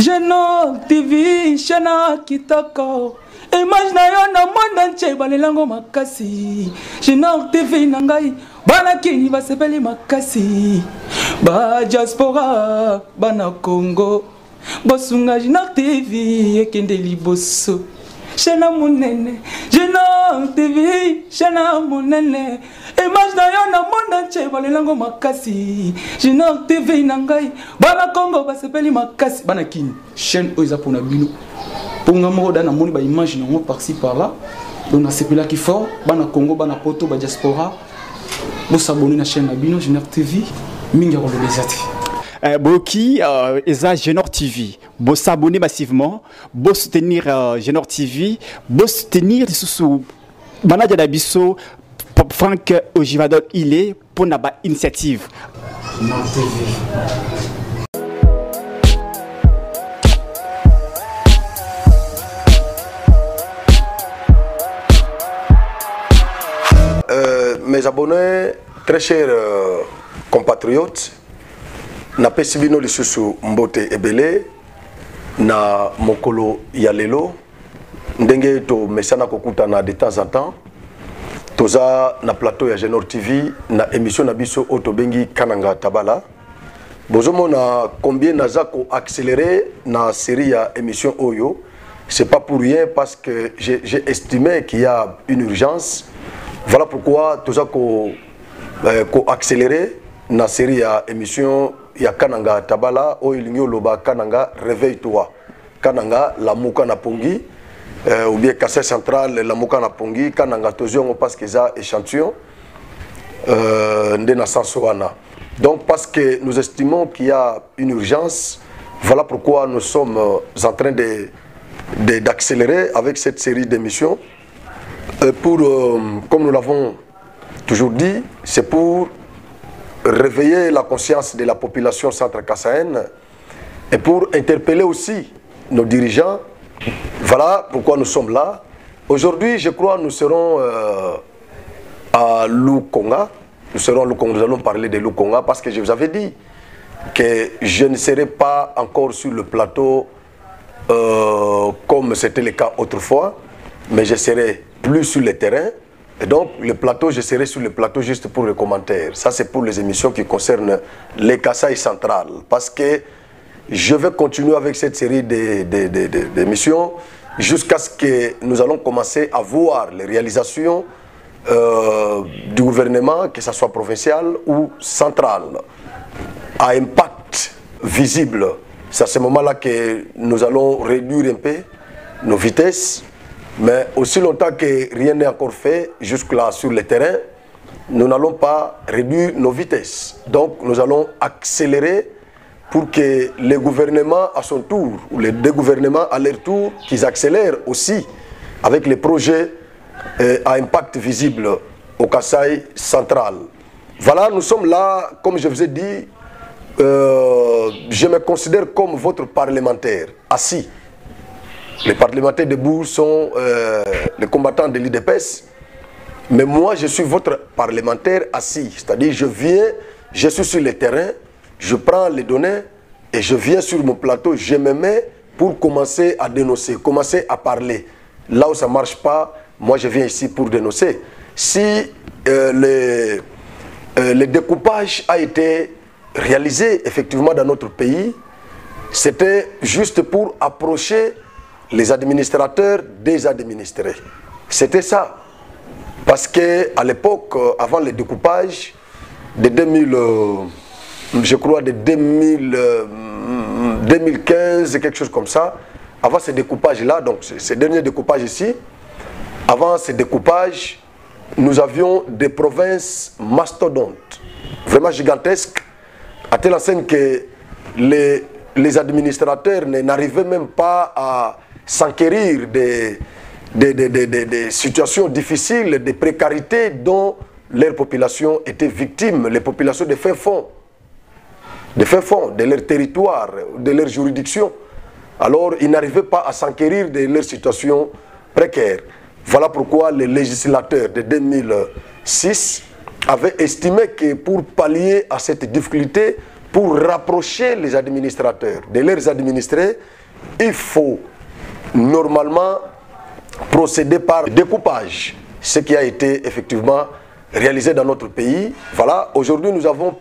Genor TV, Shana Kitoko. Image na yo na monde entier balelango makasi. Genor TV nangai bana kini basepeli makasi. Ba diaspora bana Congo. Bosunga Genor TV ekende liboso. Shana munene, Genor TV, Shana munene. Image na yo na monde entier balelango makasi. Genor TV nangai bana Congo basepeli makasi. Bana kini chaîne oza pona bino. Pour nous dans mon image non par-ci par-là. Donc on s'appelle qui fort, bana Congo, bana Poto, bana diaspora. Vous s'abonner à la chaîne Abino Genor TV, minga rolezati. Boki eza Genor TV. Vous s'abonner massivement, vous soutenir Genor TV, vous soutenir sous Manadia Dabiso, Franck Ojivadol il est pour naba initiative. Genor TV. Mes abonnés, très chers compatriotes, na pesibino lisusu mbote ebele na mokolo ya lelo ndenge to mesana kokutana de temps en temps toza na plateau ya Genor TV na émission na biso oto bengi Kananga Tabala bozomona combien naza ko accélérer na série ya émission oyo. C'est pas pour rien parce que j'ai estimé qu'il y a une urgence. Voilà pourquoi tout ça qu'on accéléré dans la série à émission ya Kananga Tabala o ilinyo loba Kananga réveille-toi Kananga la muka na pongi ou bien cassette centrale la muka na pongi Kananga toziongo parce que ça échantillon ndena sansoana. Donc parce que nous estimons qu'il y a une urgence, voilà pourquoi nous sommes en train d'accélérer avec cette série d'émissions. Pour, comme nous l'avons toujours dit, c'est pour réveiller la conscience de la population centre-kassaïenne et pour interpeller aussi nos dirigeants. Voilà pourquoi nous sommes là. Aujourd'hui, je crois, nous serons à Lukonga. Nous allons parler de Lukonga parce que je vous avais dit que je ne serai pas encore sur le plateau comme c'était le cas autrefois, mais je serai plus sur le terrain. Et donc, le plateau, je serai sur le plateau juste pour les commentaires. Ça, c'est pour les émissions qui concernent les Kasaï centrales. Parce que je vais continuer avec cette série d'émissions jusqu'à ce que nous allons commencer à voir les réalisations du gouvernement, que ce soit provincial ou central, à impact visible. C'est à ce moment-là que nous allons réduire un peu nos vitesses. Mais aussi longtemps que rien n'est encore fait, jusque-là sur le terrain, nous n'allons pas réduire nos vitesses. Donc nous allons accélérer pour que les gouvernements à son tour, ou les deux gouvernements à leur tour, qu'ils accélèrent aussi avec les projets à impact visible au Kasaï central. Voilà, nous sommes là, comme je vous ai dit, je me considère comme votre parlementaire, assis. Les parlementaires debout sont les combattants de l'IDPS, mais moi je suis votre parlementaire assis, c'est-à-dire je suis sur le terrain, je prends les données et je viens sur mon plateau, je me mets pour commencer à dénoncer, commencer à parler. Là où ça ne marche pas, moi je viens ici pour dénoncer. Si le découpage a été réalisé effectivement dans notre pays, c'était juste pour approcher les administrateurs des administrés. C'était ça. Parce qu'à l'époque, avant le découpage, de 2000, je crois de 2015, quelque chose comme ça, avant ce découpage-là, donc ce dernier découpage ici, avant ce découpage, nous avions des provinces mastodontes, vraiment gigantesques, à telle enseigne que les administrateurs n'arrivaient même pas à s'enquérir des situations difficiles, des précarités dont leur population était victime, les populations de fin fond, de leur territoire, de leur juridiction. Alors, ils n'arrivaient pas à s'enquérir de leur situation précaire. Voilà pourquoi les législateurs de 2006 avaient estimé que pour pallier à cette difficulté, pour rapprocher les administrateurs de leurs administrés, il faut normalement procéder par découpage, ce qui a été effectivement réalisé dans notre pays. Voilà, aujourd'hui nous avons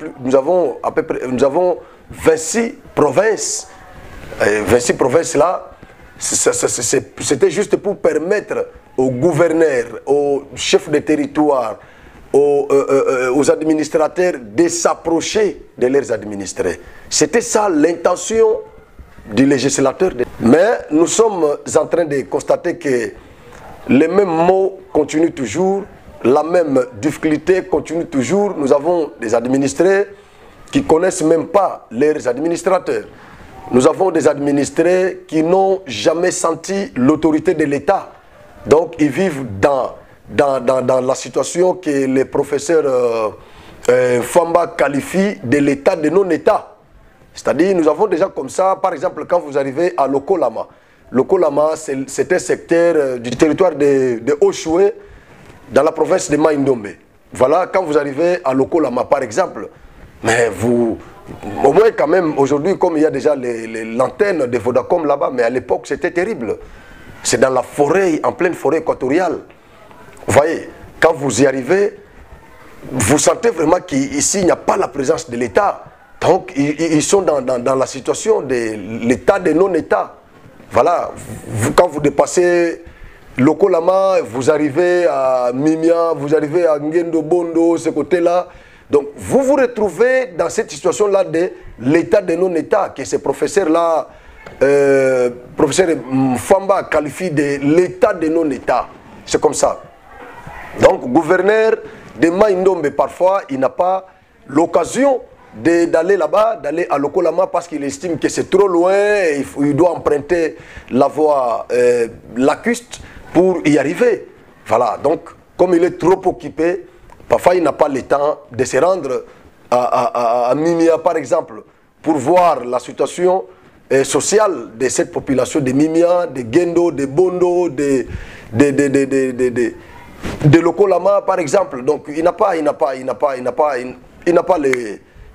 26 provinces. Et 26 provinces là, c'était juste pour permettre aux gouverneurs, aux chefs de territoire, aux administrateurs de s'approcher de leurs administrés. C'était ça l'intention du législateur. Mais nous sommes en train de constater que les mêmes mots continuent toujours, la même difficulté continue toujours. Nous avons des administrés qui ne connaissent même pas leurs administrateurs. Nous avons des administrés qui n'ont jamais senti l'autorité de l'État. Donc ils vivent dans la situation que le professeur Famba qualifie de l'état de non-État. C'est-à-dire, nous avons déjà comme ça, par exemple, quand vous arrivez à Lokolama. Lokolama, c'est un secteur du territoire de Oshoué, dans la province de Maïndombe. Voilà, quand vous arrivez à Lokolama, par exemple, mais vous, au moins quand même, aujourd'hui, comme il y a déjà l'antenne de Vodacom là-bas, mais à l'époque, c'était terrible. C'est dans la forêt, en pleine forêt équatoriale. Vous voyez, quand vous y arrivez, vous sentez vraiment qu'ici, il n'y a pas la présence de l'État. Donc, ils sont dans la situation de l'état de non-État. Voilà, quand vous dépassez Lokolama, vous arrivez à Mimia, vous arrivez à Ngendo Bondo, ce côté-là. Donc, vous vous retrouvez dans cette situation-là de l'état de non-État, que ces professeurs-là, professeur Famba qualifie de l'état de non-État. C'est comme ça. Donc, gouverneur de Maïndombe, parfois, il n'a pas l'occasion d'aller là-bas, d'aller à Lokolama parce qu'il estime que c'est trop loin, et il doit emprunter la voie lacustre pour y arriver. Voilà, donc, comme il est trop occupé, parfois il n'a pas le temps de se rendre à Mimia, par exemple, pour voir la situation sociale de cette population de Mimia, de Gendo, de Bondo, de Lokolama, par exemple. Donc, il n'a pas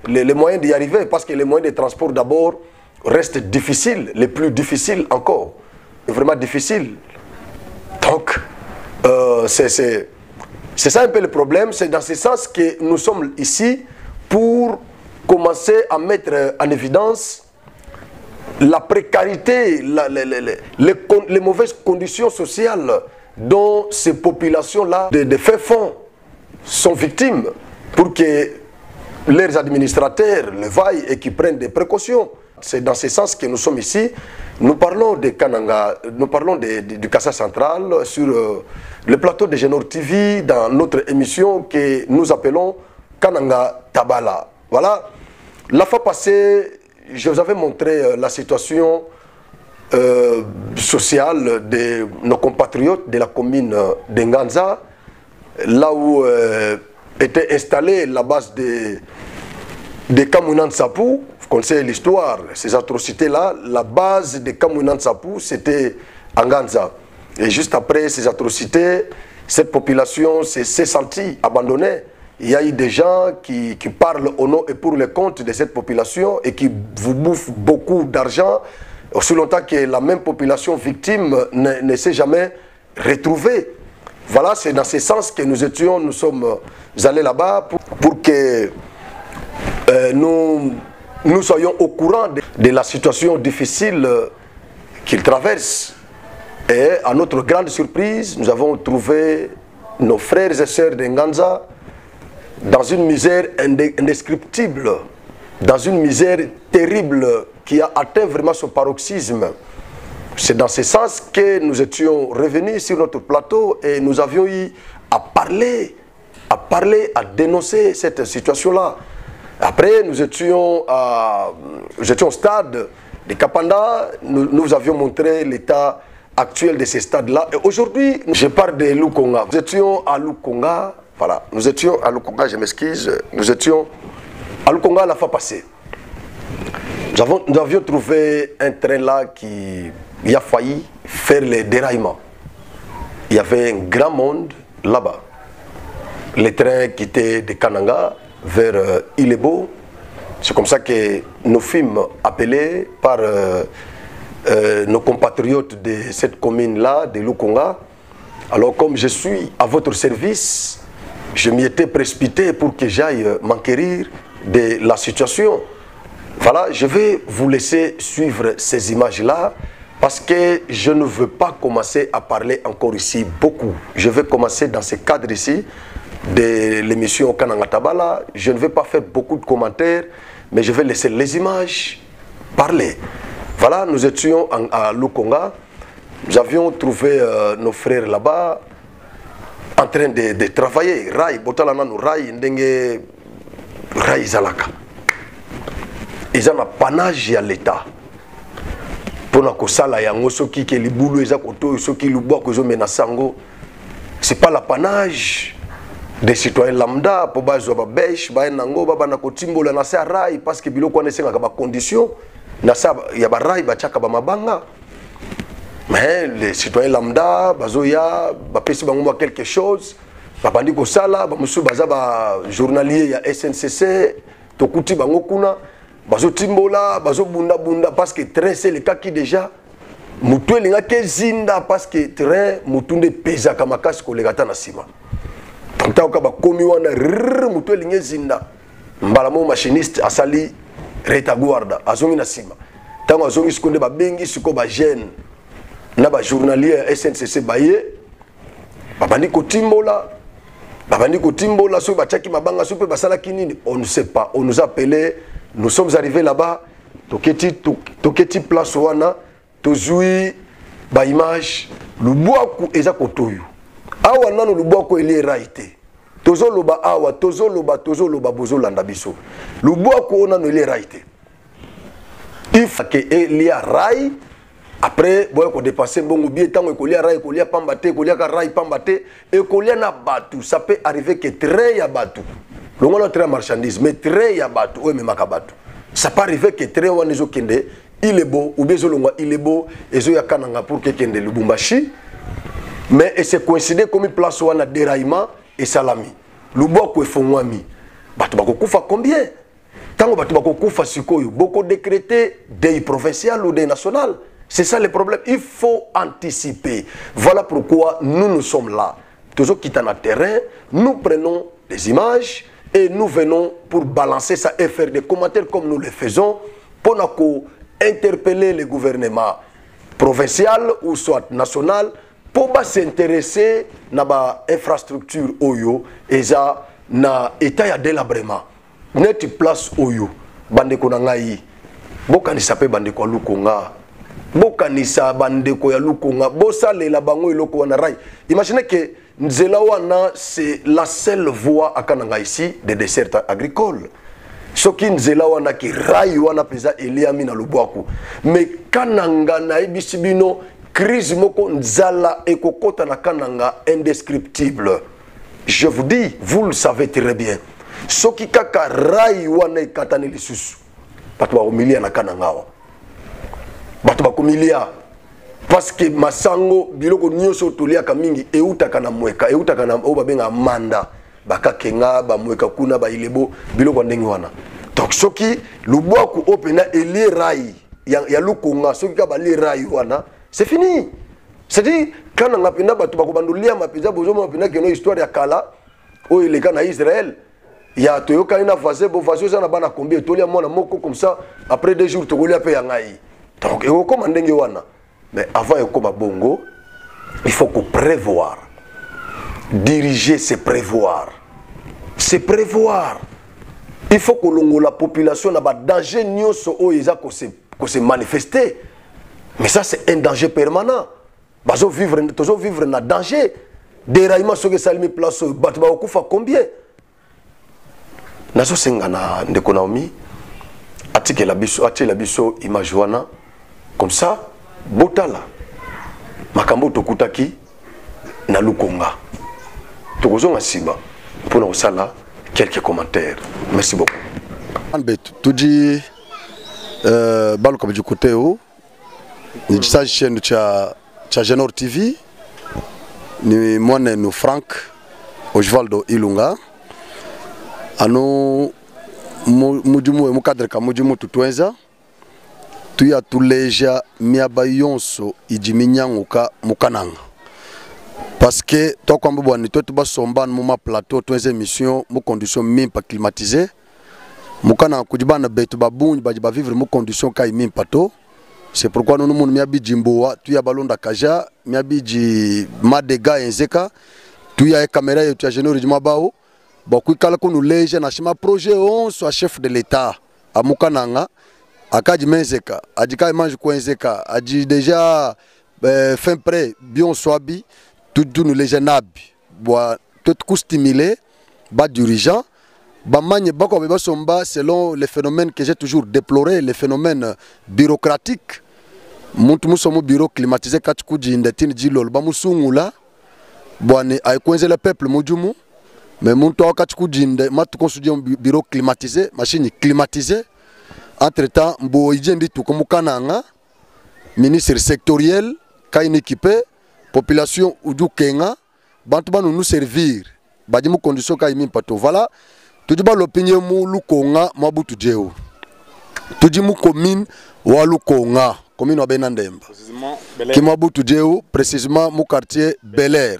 les moyens d'y arriver, parce que les moyens de transport d'abord restent difficiles, les plus difficiles encore, vraiment difficiles. Donc, c'est ça un peu le problème. C'est dans ce sens que nous sommes ici pour commencer à mettre en évidence la précarité, les mauvaises conditions sociales dont ces populations-là de fin fond sont victimes, pour que leurs administrateurs le vaillent et qu'ils prennent des précautions. C'est dans ce sens que nous sommes ici. Nous parlons de Kananga, nous parlons du Kassa central sur le plateau de Genor TV, dans notre émission que nous appelons Kananga Tabala. Voilà. La fois passée, je vous avais montré la situation sociale de nos compatriotes de la commune de Nganza, là où était installée la base de Kamounan Sapou. Vous connaissez l'histoire, ces atrocités-là. La base de Kamounan Sapou, c'était à Nganza. Et juste après ces atrocités, cette population s'est sentie abandonnée. Il y a eu des gens qui parlent au nom et pour le compte de cette population et qui vous bouffent beaucoup d'argent, aussi longtemps que la même population victime ne s'est jamais retrouvée. Voilà, c'est dans ce sens que nous sommes allés là-bas pour que nous soyons au courant de la situation difficile qu'ils traversent. Et à notre grande surprise, nous avons trouvé nos frères et sœurs de Nganza dans une misère indescriptible, dans une misère terrible qui a atteint vraiment son paroxysme. C'est dans ce sens que nous étions revenus sur notre plateau et nous avions eu à parler, à dénoncer cette situation-là. Après, nous étions au stade de Kapanda, nous avions montré l'état actuel de ces stades-là. Et aujourd'hui, je parle de Lukonga. Nous étions à Lukonga, voilà, nous étions à Lukonga, je m'excuse, nous étions à Lukonga la fois passée. Nous avions trouvé un train là qui a failli faire les déraillements. Il y avait un grand monde là-bas. Le train quittait de Kananga vers Ilebo. C'est comme ça que nous fûmes appelés par nos compatriotes de cette commune-là, de Lukonga. Alors comme je suis à votre service, je m'y étais précipité pour que j'aille m'enquérir de la situation. Voilà, je vais vous laisser suivre ces images-là parce que je ne veux pas commencer à parler encore ici beaucoup. Je vais commencer dans ce cadre ici de l'émission Kananga Tabala. Je ne vais pas faire beaucoup de commentaires, mais je vais laisser les images parler. Voilà, nous étions à Lukonga. Nous avions trouvé nos frères là-bas en train de travailler. Rai, botalana no rai, ndenge rai zalaka. Ils ont un panage à l'État. Pour que ça, soki ke libulu eza koto soki lubo ko zo menasango. C'est pas l'apanage des citoyens lambda pour bazo ba besh ba nango ba na kotimbola na sa rai parce que biloko na senga ba condition na sa ya ba rai ba chaka ba mabanga. Mais les citoyens lambda bazo ya ba pesi bango quelque chose ba bandi ko sala ba musu baza ba journalier ya SNCC to kuti bango kuna bazo timbola bazo bunda bunda parce que train c'est le cas qui déjà mutu elinga ke zinda parce que train mutunde pesa kama kasi ko legata na sima tant ka ba komi wana mutu elinga zinda mbala mo machiniste asali retaguarda azongi na sima tango azongi sikonde ba bengi siko ba jeune na ba journalier SNCC baye babandi ko timbola so ba tchaki mabanga so pe basala kinini on ne sait pas. On nous a appelé, nous sommes arrivés là-bas toketi place wana tozui ba image lubwaku eza kotoyu awa nano lubwaku eli raité tozoloba awa tozoloba bozolanda biso lubwaku ona no eli raité il faut que eli rai. Après, boy ko dépasser bongo bien tant ko lia rai ko lia pambate ko lia ka rai pambate et ko lia na batu ça peut arriver que très ya batu le ngolo très marchandise mais très ya batu ouais mais makabatu ça peut arriver que très wana zo kende il est beau ou bien zo longwa il est beau et zo ya kananga pour que kende Lubumbashi mais et c'est coïncidé comme place wana déraillement et salami lubo ko efongwami batu bakokufa combien tango batu bakokufa sikoyo beaucoup décrété deuil provincial ou deuil national. C'est ça le problème. Il faut anticiper. Voilà pourquoi nous sommes là. Toujours quittant le terrain, nous prenons des images et nous venons pour balancer ça et faire des commentaires comme nous le faisons pour interpeller le gouvernement provincial ou soit national pour s'intéresser à l'infrastructure Oyo et à l'état de délabrement. Net place Oyo. Bande konangai. Boka ni sape bande kwa Lukonga. Bokanisa bandeko ya Lukonga bosalela bango eloko wana rai. Imaginez que nzela wana c'est la seule voie à kananga ici des desserts agricoles. Soki nzela wana ki rai wana peza eliami na lubwaku. Mais kananga na ibisibino crise moko nzala ekokota na kananga indescriptible. Je vous dis, vous le savez très bien. Soki kaka rai wana ekatani lisusu. Patwa omilia na kananga. Batu bakomilia parce que masango biloko nyoso tolia kamingi eutaka na mweka eutaka na oba benga manda bakakenga ba mweka kuna ba ilebo biloko ndenge wana donc soki lubwaku opena eli rai ya Lukonga soki ka ba li rai wana c'est fini. C'est-à-dire quand on a pena batu bakobandulia mapiza bozo mapena keno histoire ya kala o ileka na Israël ya toyoka ina fase bo fase ça na bana combien tolia mona moko comme ça après 2 jours tokolia pe yangai. Donc, mais avant de bongo, il faut qu'on prévoir. Diriger, c'est prévoir. C'est prévoir. Il faut que la population n'a pas danger qu'on se manifester. Mais ça, c'est un danger permanent. Toujours vivre dans danger. Déraillement, ce que ça met place, combien? Nazo sengana ndekonaomi, atike la biso imajwana. Comme ça, botala makambo tokutaki na Lukonga. Tokozonga siba pour nous sala quelques commentaires. Merci beaucoup. Tout dit balu comme du côté où ni sa chaîne de Genor TV ni moi nous Franck Osvaldo Ilunga anu mujumu mu cadre ka mujumu tutwenza tuya tuleja miaba yonso ijiminyanguka mukananga parce que toi comme bwani to tuba somba mu ma plateau twenze émission mu condition même pas climatisée mukana kujibana betu babunyi bajiba vivre mu condition kai même pato. C'est pourquoi nous nous miabi jimboa tuya balonda kaja miabi ji madega enzeka tuya caméra et tuya généraux du mabao beaucoup kala ko nous leja na shima projet on soit chef de l'état à mukananga akaji menzeka adika mange ko enzeka adi déjà fin prêt bien swabi tout nous leja nabi boa tout coup stimulé bas dirigeant bamanye bako beba somba selon les phénomènes que j'ai toujours déploré les phénomènes bureaucratiques. Muntu musomo bureau climatisé katuku jindetini jilol ba musungula bwani ay kwenze le peuple mujumu mais muntu akatuku jinde matu konsudia bureau climatisé machine climatisée entre temps mbo ijendi tukomukananga ministre sectoriel kaini équipé population uju kenga bantu banu nous servir badi mu condition kay mi pato voilà tujiba l'opinion mu lukonga mabutu jeu tujimu commune wa lukonga commune wa Benandemba qui mabutu jeu précisément mu quartier Bel Air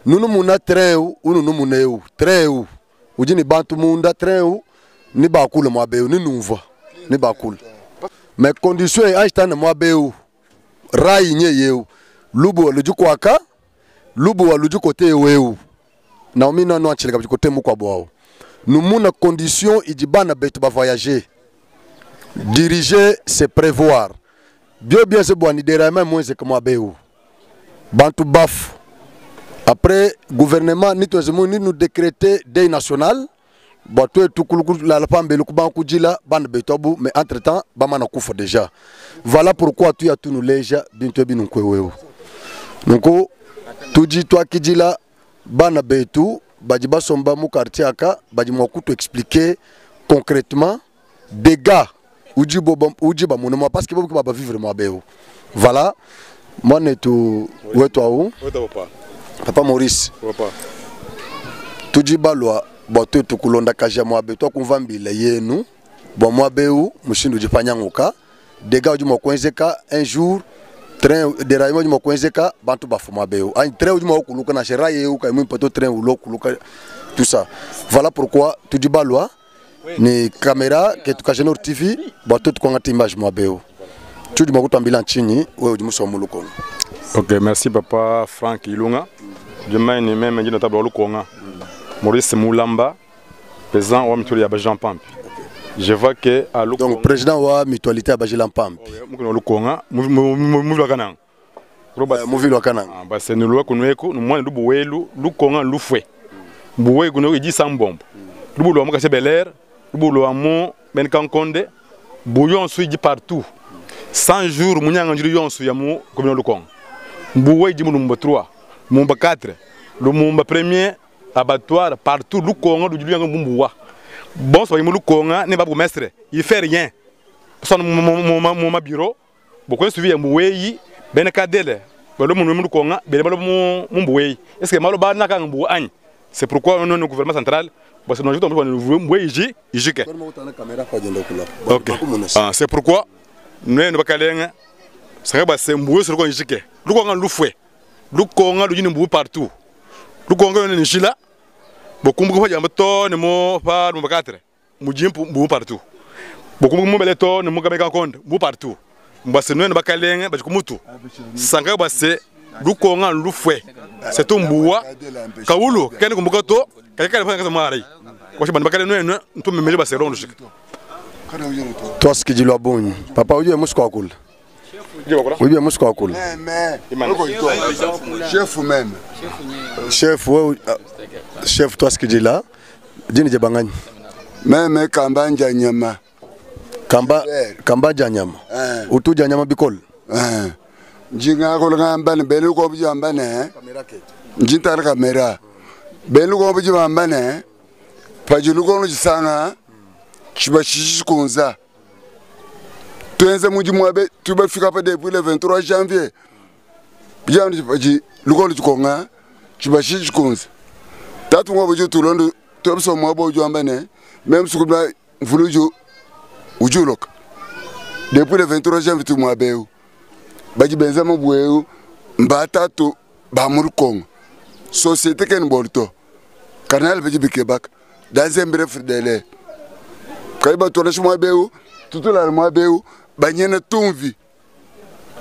nous muna train ou nous muneu train ou ujini bantu munda train ou ni bakule mo abeu ni nouva ni bakule mais condition ajtana mo abeu rai nye yeu lubu lujuko aka lubu lujuko te weu na omina no achileka côté mu kwa boao nous muna condition idibana betu ba voyager diriger c'est prévoir bien c'est bon idéralement moins c'est comme abeu bantu baf après gouvernement ni nous décréter deuil national bato tukuluku la pambe lukubanku jila ban betobu mais entre temps bamana kufa déjà voilà pourquoi tu as tout nous leja bintu binu kweweo donc tuji toi qui dit là bana betu bajiba somba mu quartier aka bajima kuto expliquer concrètement dégâts ujiba monoma parce que bobu ba vivre mo abeo voilà moi netu weto ou papa Maurice papa tuji balwa boto tukulonda kaja mo abeto konvambila yenu bon mo abeu mushindu jipanyanguka dégâts ujimo kwenzeka un jour train déraillement ujimo kwenzeka bantu bafuma abeu un train ujimo kuluka na shera yeu ka mwimpato train ulo kuluka tout ça voilà pourquoi tuji balwa ni caméra que tukajeno TV boto tukongata image mo abeu tuji makutambila nchini wewe ujimuso muluko. OK, merci papa Frank Ilunga. Je mets même une table au Conga. Maurice Moulamba, président de la mutualité à Bajan Pamp. Je vois que à donc président de la mutualité à Bajan Pamp. Au Conga, Mouvila Mouvila Kanang. C'est nous loi qu'on écoute, nous moins de Bouelu, le Conga l'oufoué. Boué qu'on a dit sans bombe. Le boulot à Bel Air, le boulot à Mont, Benkankonde, bouillon suivi partout. 100 jours, Mouniang Andrion Souyamou, comme le Conga. Boué dit mon 3, mon 4, le mon premier abattoir partout, le Congo du Lion Bumboua. Bon, soit le Congo n'est pas pour mestre, il fait rien. Son mon bureau, beaucoup de suivi à Moué, Benakadele, le mon Congo, mon Boué. Est-ce que Maloba n'a qu'un bouagne? C'est pourquoi on a un gouvernement central, parce que nous avons un Boué, c'est pourquoi nous avons un c'est un Boué sur le Congo. Le Congo l'oufoué. Le Congo l'oufoué partout. Le Congo est là. Beaucoup de gens ne m'ont pas de quatre. Moujim pour partout. Beaucoup de gens ne m'ont pas compte partout. Parce que nous n'avons pas de parce que mutu. Sanga c'est le Congo l'oufoué. C'est un bois. Kaoulou, quand on me to, quelqu'un va faire mari. Moi je ne pas nous tout me mêler parce que rond. Toi ce qui dit le bon. Papa où est Moscou cool. Oui, bien, Moscou cool. Chef même. Chef, chef, toi ce que dis là, dis-nous de Bangani. Même Kamba Djanyama. Kamba Djanyama. Ou tout Djanyama Bicol. Jinga Kolgan, Belu Kobjambane. Jintar Camera. Belu Kobjambane. Pajuluko Sanga. Chibashi Konza. Tu vas faire depuis le 23 janvier. Bien, tu vas dire, le Congo, tu vas chercher Konza. T'as tout le monde, tu as besoin de moi, même si Mfulujo Ujulok. Depuis le 23 janvier, tu m'as béou. Baji Benzama Bouéou, Mbatato, Bamur Kong. Société Ken Bolto. Canal Baji Québec. Dans un bref délai. Kaiba Tonash Mabéou, tout la Mabéou, Banyana Tumvi.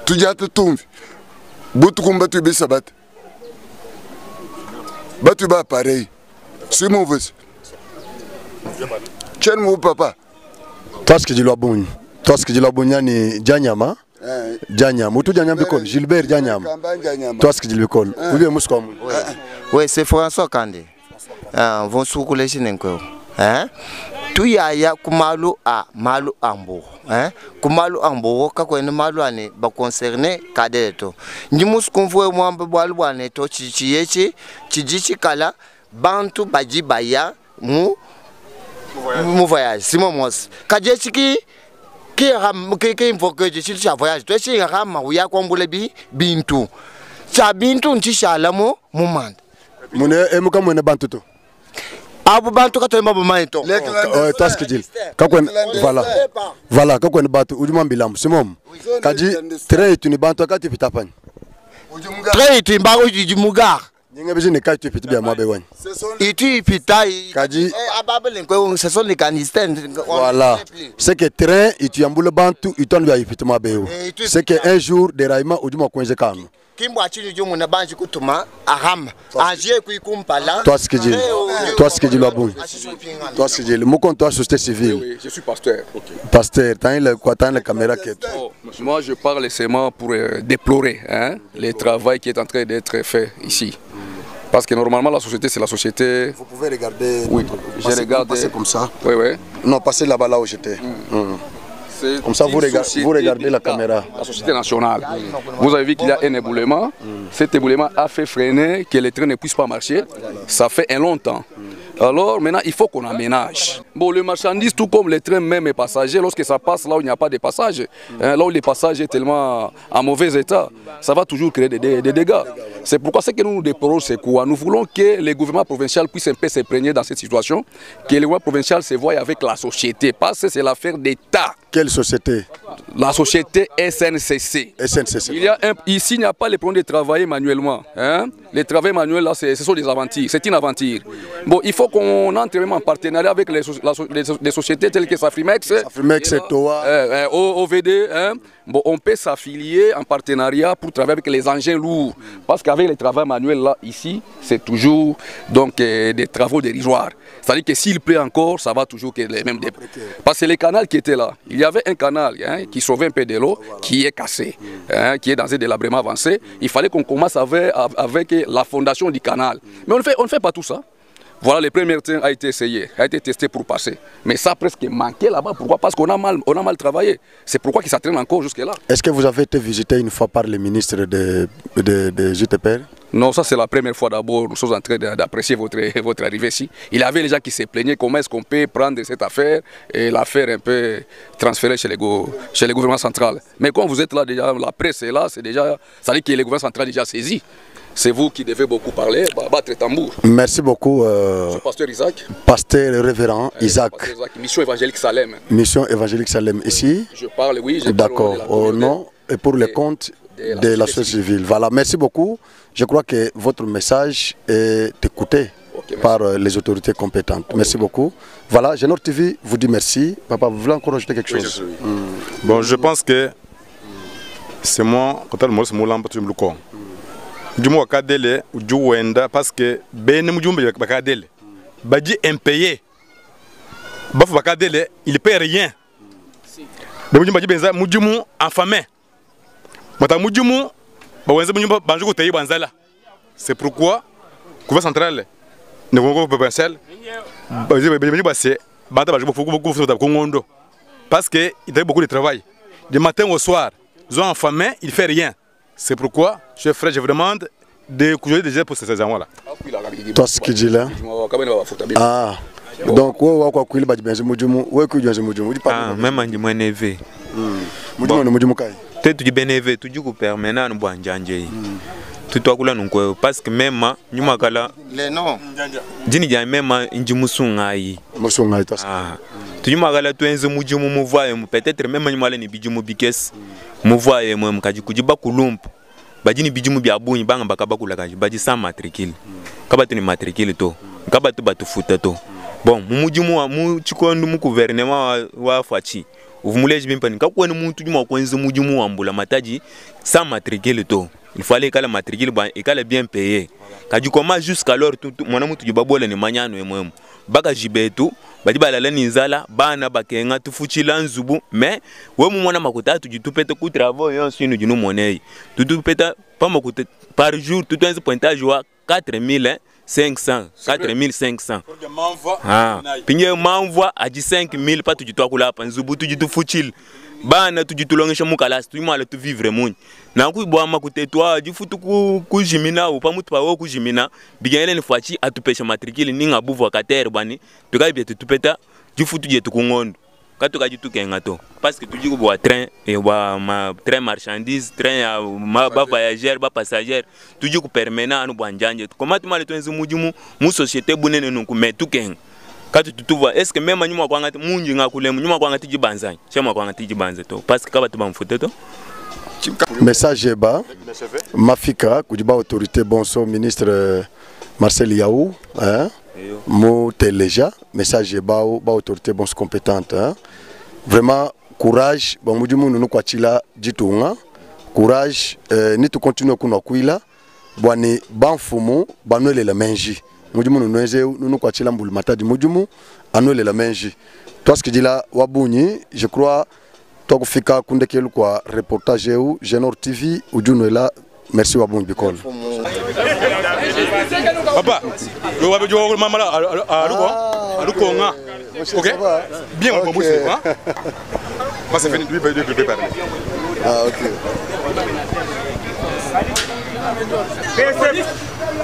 Tujata Tumvi. Boutukumba tu Bissabat. Batuba pareil. C'est mauvais. Tiens, mon papa. Toi, ce que je dois bon. Toi, ce que je dois bon, ni Djanyama. Djanyama. Tout Djanyama Bikol. Gilbert Djanyama. Toi, ce que je dois bon. Vous voyez, Mouskom. Oui, c'est François Kandé. Vont soukuler chez Nenko. Tu ya kumalu a malu ambo. Kumalu ambo, kako ene malu ane ba concerné kadeto. Njimus konvoe mwambe balu ane to chichiyechi, chijichi kala, bantu baji baya mu voyage. Simon Mos. Kajechi ki invoque je chili cha voyage. Tu es rama uya kwambule bintu. Cha bintu nchishala mo mumanda. Mune emuka mune bantu to. Abu bantu kato mbabu maito. Toi ce que je dis. Kakwen voilà. Voilà, kakwen bantu ujuma mbilambu. Simon. Kaji très tu ni bantu akati pitapani. Très tu mbago ujimugar. Ninga biji ne kai tu piti bia mwabe wani. Itu pitai. Kaji ababele nkwe ce sont les canistères. Voilà. C'est que train itu yambule bantu iton bia piti mwabe wo. C'est que un jour déraillement ujuma kwenze kanu. Kimbo achini jomo na banji kutuma aham. Anjie kuikumpala. Toi ce que je dis. Toi ce que je dois bon. Toi ce que je dis. Mon compte toi société civile. Oui, je suis pasteur. Pasteur, t'as la caméra qui est. Moi je parle seulement pour déplorer le travail qui est en train d'être fait ici. Parce que normalement la société c'est la société. Vous pouvez regarder. Oui, je regarde. Passer comme ça. Oui, oui. Non, passez là-bas là où j'étais. Comme ça, vous regardez la caméra. La société nationale. Vous avez vu qu'il y a un éboulement. Cet éboulement a fait freiner que les trains ne puissent pas marcher. Ça fait un long temps. Alors maintenant, il faut qu'on aménage. Bon, le marchandise, tout comme les trains même et passagers, lorsque ça passe là où il n'y a pas de passage, là où les passages est tellement en mauvais état, ça va toujours créer des dégâts. C'est pourquoi ce que nous déplorons, c'est quoi? Nous voulons que les gouvernements provinciaux puissent un peu s'imprégner dans cette situation, que les gouvernements provinciaux se voient avec la société, parce que c'est l'affaire d'État. Quelle société? La société SNCC. SNCC. Ici, il n'y a pas le problème de travailler manuellement. Les travaux manuels, là, ce sont des aventures. C'est une aventure. Bon, il faut qu'on entre même en partenariat avec les sociétés telles que Safrimex, TOA, OVD. Bon, on peut s'affilier en partenariat pour travailler avec les engins lourds. Parce qu'avec les travaux manuels, là, ici, c'est toujours donc, des travaux dérisoires. C'est-à-dire que s'il pleut encore, ça va toujours que les mêmes débats. Parce que les canals qui étaient là, il y avait un canal qui sauvait un peu de l'eau, qui est cassé, qui est dans un délabrement avancé. Il fallait qu'on commence avec la fondation du canal. Mais on ne fait pas tout ça. Voilà, le premier train a été essayé, a été testé pour passer. Mais ça a presque manqué là-bas. Pourquoi? Parce qu'on a mal travaillé. C'est pourquoi ça traîne encore jusque-là. Est-ce que vous avez été visité une fois par le ministre de JTPR? Non, ça c'est la première fois d'abord. Nous sommes en train d'apprécier votre arrivée ici. Il y avait les gens qui se plaignaient comment est-ce qu'on peut prendre cette affaire et la faire un peu transférer chez les gouvernements centraux. Mais quand vous êtes là déjà, la presse est là, c'est déjà, ça dit que les gouvernements centraux déjà saisi. C'est vous qui devez beaucoup parler, battre tambour. Merci beaucoup. Pasteur Isaac. Pasteur révérend Isaac. Mission évangélique Salem. Mission évangélique Salem. Ici. Je parle, oui. D'accord. Au nom et pour le compte de la société civile. Voilà. Merci beaucoup. Je crois que votre message est écouté par les autorités compétentes. Merci beaucoup. Voilà. Genor TV vous dit merci. Papa, vous voulez encore ajouter quelque chose? Bon, je pense que c'est moi, quand on me moulin, Djumo wakadele ujuwenda parce que bene mujumbe bakadele baji impayé bafu bakadele il paye rien de mujumba jibenza mujumu enfamé mata mujumu bawenza mujumba banjuko tayi banzala. C'est pourquoi le gouvernement central ne congo provincial baji basse bata bajuko beaucoup de kongondo parce que il y a beaucoup de travail du matin au soir ils ont enfamé il fait rien. C'est pourquoi, chef frère, je vous demande de coucher déjà pour ces gens-là. Toi, ce que tu dis là. Ah, donc, où est-ce que tu as dit où est-ce que tu as dit ah, même en disant élevé. Peut-être que bénévé, tu dis que permanent, nous bois njanje. Tout toi là nous quoi parce que même nous makala. Les noms. Dini déjà même inji musungai. Musungai toi. Ah, Tu m'as tu es un moudjum mouvoie, peut-être même animal ni bidjum bikes, mouvoie et moi m'kaji kujiba kulump. Badini bidjum biabou, banga bakabaku la kaji, badi sans matricule. Kabatu ni matricule to, kabatu batu futa to. Bon, moudjum mou chikondo mou gouvernement wa fachi. Uvumuleji bimpani, kakwa ni moutu juma kwenze moudjum ambula mataji sans matricule to. Il fallait que la matricule soit bien payée. Quand tu commences jusqu'alors, mon amour, tu vas boire les manières et moi. Baga jibetu, badi balala nizala, bana bakenga, tu fuchi lanzubu, mais ouais mon makuta, tu peux te coup travail en signe du nom monnaie. Tu peux pas m'écouter par jour, tout un pointage à 4500, 4500. Ah, puis m'envoie à 15000 pas tu dois couler à Zubu, tu dis fuchil. Bana tu dis tu longe mukalas, tu mal tu vivre moun. Na ku boa makute toi, du futu ku jimina ou pas mutu pa ku jimina, bigele ni fachi atupesha matricule ninga buvu akater bani, tu ka bietu tupeta, du futu je tu kungondo. Ka tu ka jitu kenga to. Parce que tu dis ko train et ma train marchandise, train ma ba voyageur, ba passager, tu dis ko permanent anu banjanje. Comment tu mal tu enzu mujumu, mu société bunene nunku metu kenga. Quand tu vois, est-ce que même nous avons dit que nous avons dit que parce que nous avons dit message bas, Mafika, Koudiba autorité, bonsoir, ministre Marcel Yaou, Mou Téléja, message bas, autorité, bonsoir, compétente. Vraiment, courage, bon, nous nous kwatila jitunga, courage, ni tu continues à kunakuila, bwani banfumu, banwele la menji. Mujumu nous quoi chila mbul mata di mujumu anole la menji. Toi ce que dit là wabuni, je crois toi kufika kunde kelu kwa reportage ou Genor TV ujuno là. Merci wabuni bikol. Papa, le wabe jo mama là aluko nga. OK? Bien on va hein? Pas c'est fini de préparer. Ah OK.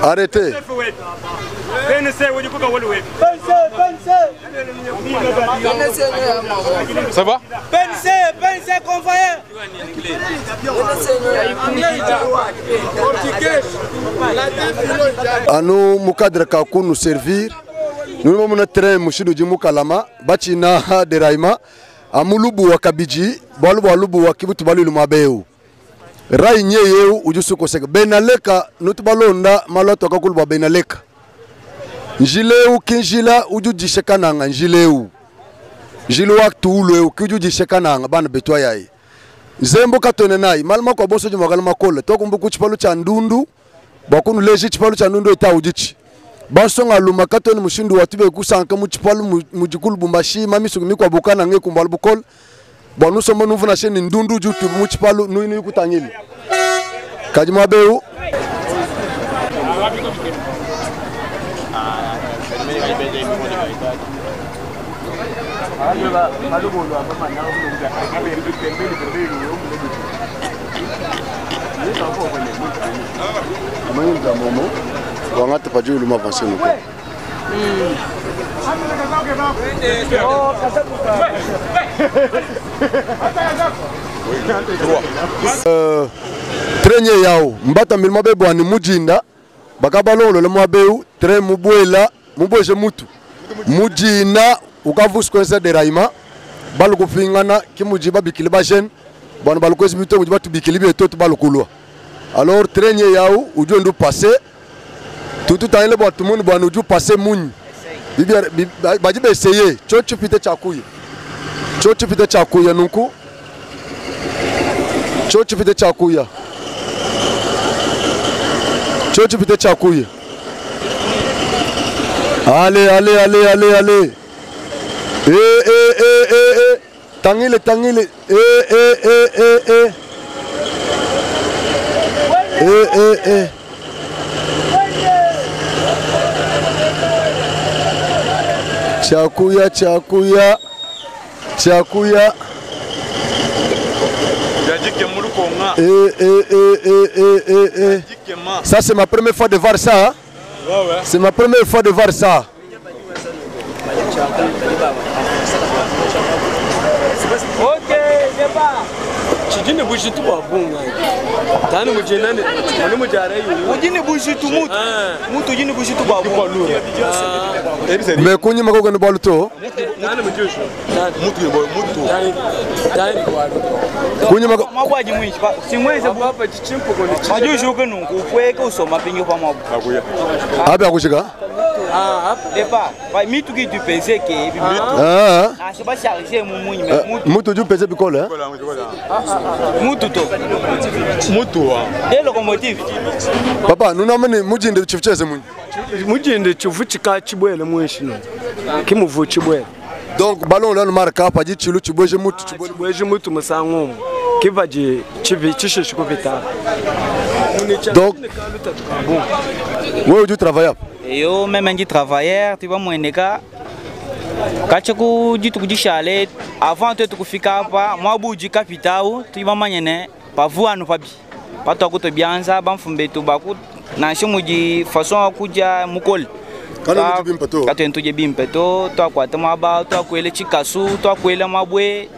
Arrêtez. Ça va? Pensez, convoyeur. À nous, Moukadre Kakou, nous servir. Nous avons un train, Mouchidou Djimou Kalama, Bachina de Raima, à Moulubu Wakabiji, Balubu Wakibutu Balu Mabeu. Rai nye yeu ujusu koseka benaleka nutubalonda maloto kakulba benaleka njileu kinjila ujujisheka nanga njileu jilu waktu ulwe ukujujisheka nanga bana betwa yayi zembo katone nayi malma kwa boso jumagala makola tokumbuku chipalu cha ndundu bakunu leji chipalu cha ndundu eta ujichi basonga luma katone mushindu watube kusanka mu chipalu mujikulu bumbashi mamisu mikwa bukana nge kumbalu bukol. Bon, nous sommes nouveaux na chaîne Ndundu YouTube Muchipalu nous kutangili. Kajima beu. Wangata pajulu luma avancer nous. Trenye yao mbata milima bebo ani mujinda bakabalolo le mwabeu tre mubwela mubweje mutu mujina ukavusi kwense de Raima balu kufingana kimujiba bikili bajen bwana balu kwezi bito mujiba tubikili betoto balu kulwa. Alors trenye yao ujo ndu passer tout taile bwa tumundu bwana ujo passer munyi bajibe essayer chochu pite chakuya chochu pite chakuya nunku chochu pite chakuya chochu pite chakuya allez tangile Chakuya. Ça c'est ma première fois de voir ça. Hein? Ouais. C'est ma première fois de voir ça. chijini bushitu kwa bunga tani mujinane mani mujare yu ujini bushitu mutu ujini bushitu kwa bunga me kunyi makoga ni baluto tani mujushu mutu tani kunyi magwaji mwinshi simweze hapa chichimpo kwa chichi majushu kenu kukweka usoma pingi kwa mabu abi akushika depa pa mitu ki tu penser que c'est pas chargé mon munyi mutu ju penser bikole mutu to mutu de locomotive papa nuna mani mujinde chifucheze munyi mujinde chifuchika chibwele mwinshi no kimuvu chibwele donc ballon là no marka pa ji chilu chibweje mutu chibweje mutu musango kivaje chivi chishishiko vita donc ouais tu travailles yo même ndi travailleur tu vas mweneka kachaku jitu kujishale avant tu kufika hapa mwabuji capital tu vas manyene pavuanu pabi pato akuto bianza bamfumbe tu baku na shimuji façon akuja mukol kato entuje bimpeto to akwata maba to akwele chikasu to akwele mabwe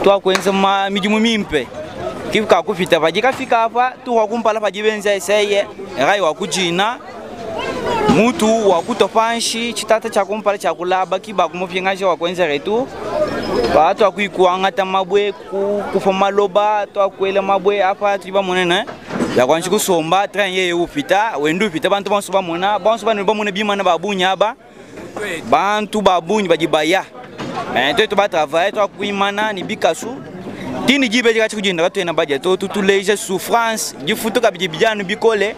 to akwenza ma mijumu mimpe kifika kufita bajika fika hapa tu wakumpala pajibenza eseye rai wakujina mutu wakutopanshi chitata chakumpala chakulaba kiba kumupingasha wakwenza retu bato akuikuanga tamabwe kufoma loba to akwele mabwe hapa tuba monene ya kwanshi kusomba train ye upita wendu upita bantu bansu bamona bansu banu bamona bimana babunya aba bantu babunyi bajibaya to ba travailler to akuimana ni bikasu tini jibe jika chikujinda katwena baje to tutuleje souffrance jifuto kabiji bijanu bikole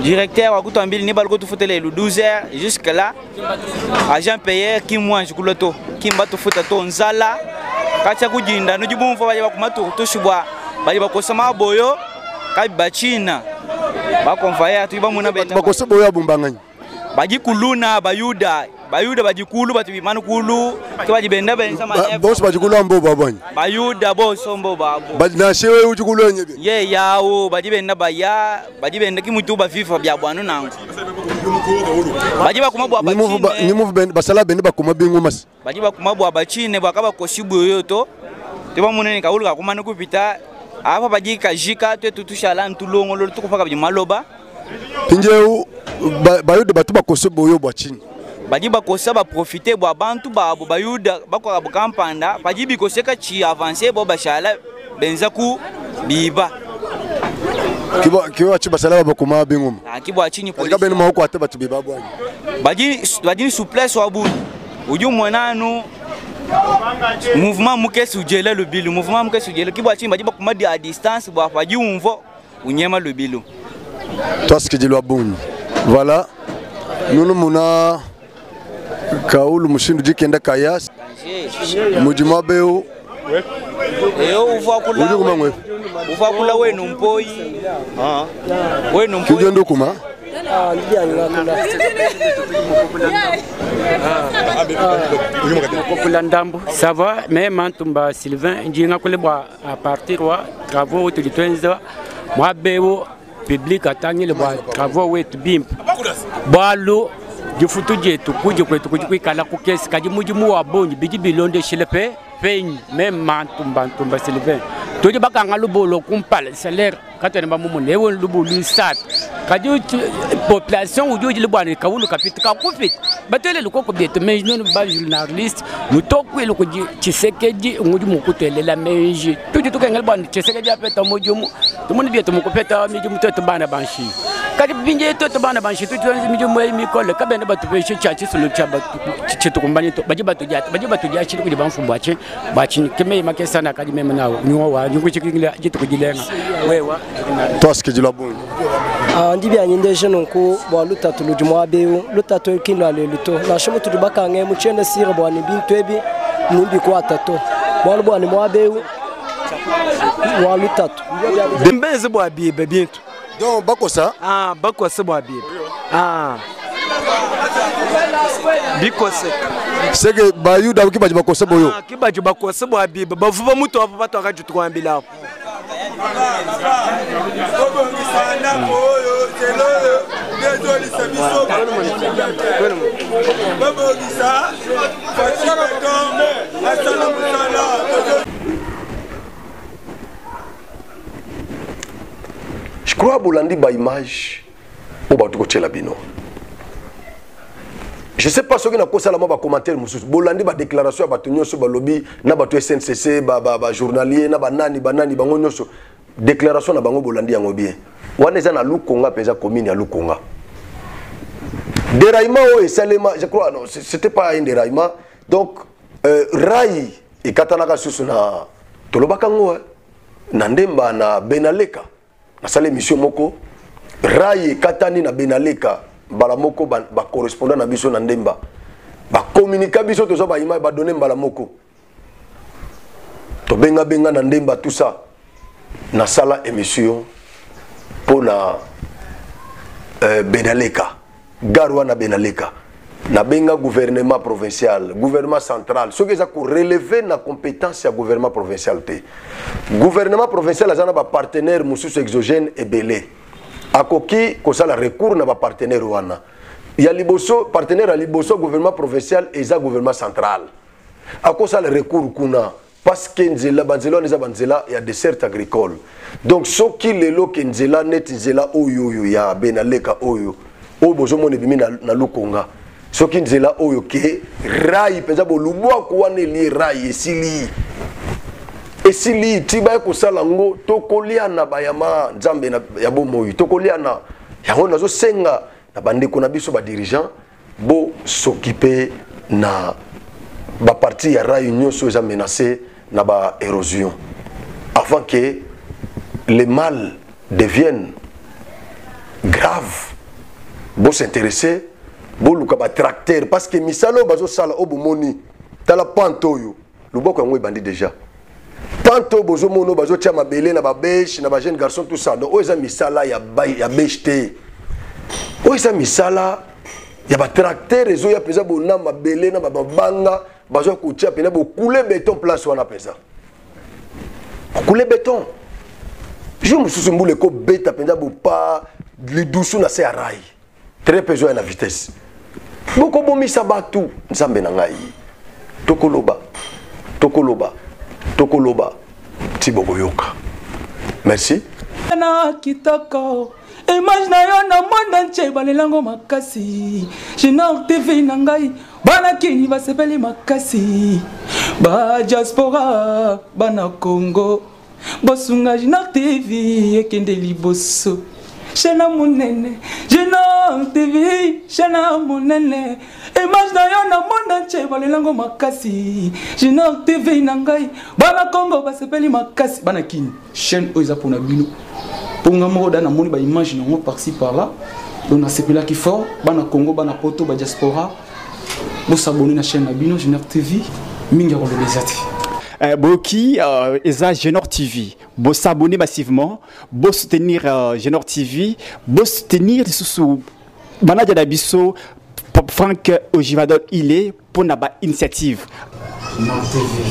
directeur wakutambili ni balko tufutele le 12h jusque là agent payé qui moi jikuloto kimba tufuta to nzala kacha kujinda no jibumfa baje bakumatu to shubwa baje bakosama boyo kabiba china bakonvaya tuba muna beta bakosaba boyo abumbanganya baji kuluna bayuda bajikulu batu bimanu kulu kibaji benda benza manyefa boss bajikulu ambo babanye bayuda boss ombo babo bajina shewe ujikulu enyebi ye yawo baji benda baya baji benda kimutu ba fifa bya bwanu nangu baji bakumabwa bachine ni move bend basala bende bakuma bingu mas baji bakumabwa bachine bakaba koshibu yoto tiba munene kaulu kakumana kupita apa baji kajika tutushala ntulongo lo tukufaka bya maloba pinjeu bayuda batu bakosobo yo bwachini bajiba kosa ba profiter bo abantu babo bayuda bakwa bukampanda bajibi koseka chi avancer bo bashala benza ku biba kiba chibasala bakuma bingum kibo achini police kabeni mahoko ate batu biba bwanyi baji souplesse wabu uju mwananu mouvement mukesi ujela le bilu mouvement mukesi ujela kibo achini bajiba kuma à distance bo afaji umvo unyema le bilu toi ce que dit le bon voilà nous muna kaulu mushindu jikenda kaya mujima beo uva kula wenu mpoi wenu mpoi kijendo kuma Kokula ndambo ça va mais mantumba Sylvain njinga kule bwa à partir wa travaux tulitwenza mwa beo public atangile bwa travaux wetu bimp bwalo jifutu jetu kuje kwetu kujikala kukesi kaji mujimu wa bonyi biji bilonde shilepe penyi même mantumba Sylvain toje bakanga lubolo kumpala salaire katene bamumu newo lubulu sat kaji population ujoji libwane kawulu kapitika kufit batele lokoko bieto mais non ba journaliste mutokwe lokoji chisekeji nguji mukutelela meji tuje tukengel bwane chisekeji apeta mujumu tumuni bieto mukupeta mijumu teto bana banshi kati binje teto bana banshi tuje mijumu mikole kabene batupeshe chachi sulu chaba chitu kumbani to baji batujia chiri kuje bamfumbu ache bachi keme makesa na kaji mema nawo nyuwa wa nyungu chikingila jitu kujilenga wewa toi ce que dit la bonne ndi bya nyinde jeune ko bo lutatu lujumwa beu lutatu kinlo ale luto na shomo tu bakange mu chene sire bo ni bintwebi nimbi ko atato bo ni mwa beu wa lutatu dembeze bo abibe bintu donc bakosa bakosa bo abibe bikose sege bayuda kibaji bakosa boyo kibaji bakosa bo abibe bavuba muto apo bato akajutu kwambila apo Je crois que bolandi ba image au bateau la bino. Je ne sais pas ce que nous avons fait commentaire. Bolandi ba déclaration ba tunyo so ba lobby na ba SNCC ba journalier na ba nani bango nyoso déclaration na bango bolandi yango bien. Wana za na Lukonga peza commune ya Lukonga. Déraillement et Salema, je crois non, c'était pas un déraillement. Donc Rai et Katanaka susuna tolobakango na ndemba na Benaleka. Na sale mission moko Rai et Katani na Benaleka mbala moko ba correspondant na biso na ndemba. Ba communiquer biso to so ba image ba donner mbala moko. To benga na ndemba tout ça. Na sala émission pour na Benaleka. Garwa na Benaleka. Na benga gouvernement provincial, gouvernement central. Ce qui est pour relever la compétence du gouvernement provincial. Gouvernement provincial a un partenaire mususu exogène et belé. A koki kosa la recours na ba partenaire wana. Il y a liboso partenaire à liboso gouvernement provincial et za gouvernement central. A kosa le recours kuna parce que nzela banzela neza banzela ya dessert agricole. Donc ce qui le lo ke nzela net nzela oyo ya Benaleka oyo. O bozo mone bimi na Lukonga. Ce qui nzela oyo ke rai penza bo lubwa ko wane li rai esili. Esili tiba ko sala ngo tokolia na bayama nzambe na ya bomoyi tokolia na yango nazo senga na bandeko na biso ba dirigeant bo s'occuper na ba parti ya rai nyoso eza menacé na ba érosion avant que le mal devienne grave. Bo s'intéresser bo luka ba tracteur parce que misalo bazo sala obumoni tala pantoyo luboko yango ebandi déjà. Panto bozo mono bazo tia mabele na ba beche na ba jeune garçon tout ça. Donc oza misala ya bechete. Oza misala ya ba tracteur ezo ya pesa bona mabele na ba banga bazo ko tia pena bo couler béton place wana pesa. Couler béton. Je me suis dit que beta penza bo pa li dousu na se arai. Très besoin la vitesse. Boko bomi sabatu nzambe na ngai. Tokoloba. Tiboko yoka. Merci. Na kitoko. Image na yo na monde entier balelango makasi. Junior TV na ngai bana kini basepeli makasi. Ba diaspora bana Congo. Bosunga Junior TV ekende liboso. Chena munene, Junior TV, chena munene. Image na yo na monde entier balelango makasi. Junior TV na ngai bana Congo basepeli makasi. Bana kini chaîne oza pona bino. Ponga moko dana moni ba image na par-ci par-là. Donc na sepela ki fort, bana Congo bana poto ba diaspora. Bo s'abonner na chaîne na bino Junior TV, mingi ko lobezati. Boki eza Junior TV, bo s'abonner massivement, bo soutenir Junior TV, bo soutenir sous Manadia Dabiso, Franck Ojivadol il est pour na ba initiative. Junior TV.